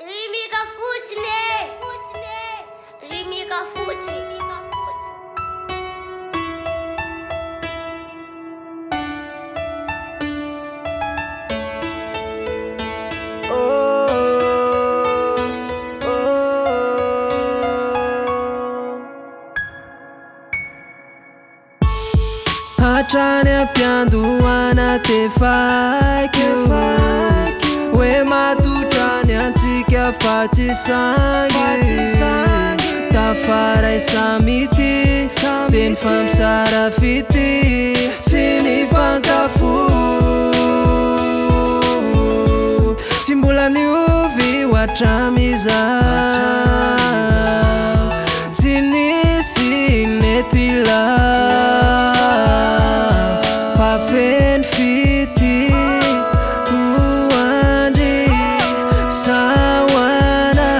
Rimika fotsiny Rimika fotsiny Hatrany ampiandohana tefaiky hoe matotrany antsika fa tsy sangy tafaray samity teny fampisara fity tsy ny fankafo tsy mbola niovy hatramizao tsy nisy netila Pafen fiti uandri sawana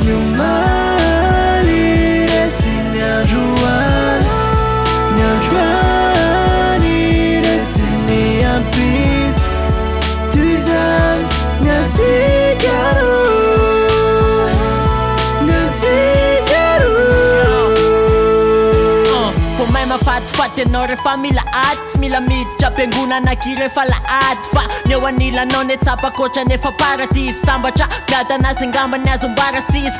Nyumari resi nyanjuani resi niampit Tuzan nyatigaru Faty anao rehefa mila aty mila miditra am-piangonana ky rehefa lahady fa ny eo anilanao ne tsapakoatra nefa paradisy sambatra miadanazy angambany azo mbarasisy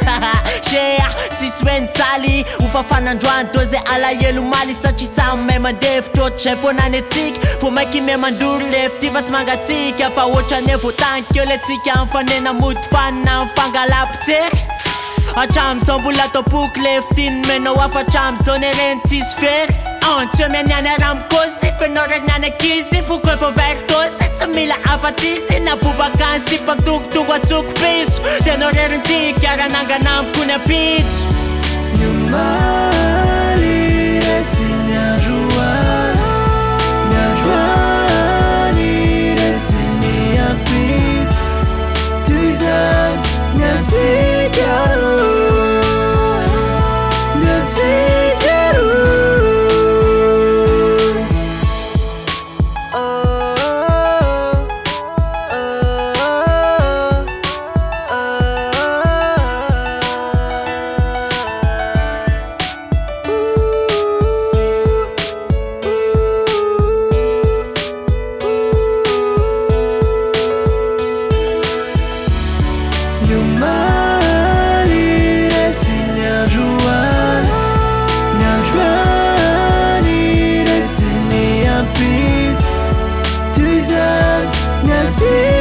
shea tsisy hoe nijaly ho fafanandroany do zay alahelo maly satria samy may mandevitra ohatry zay foanany atsika vo maiky me mandory lefity fa tsy mangatsika fa ohatrany voatanikeo le tsika amfanena mody fanina mifangalapotsery hatramizao mbola atao boky lefitiny menao afatramizao ne reny tsisy fery Antsio mianiany aramikosy fenao regnany akizy foko efa vertosy tsy mila afatsisy na bobakansy mpamitokotongo atsoko piso tenao rerintiky aranangana amiko ny apitso Nyumali resi nyanjuani resi niampit Tuzan nyatigaru Nyumali resi nyanjuani resi niampit Tuzan nyati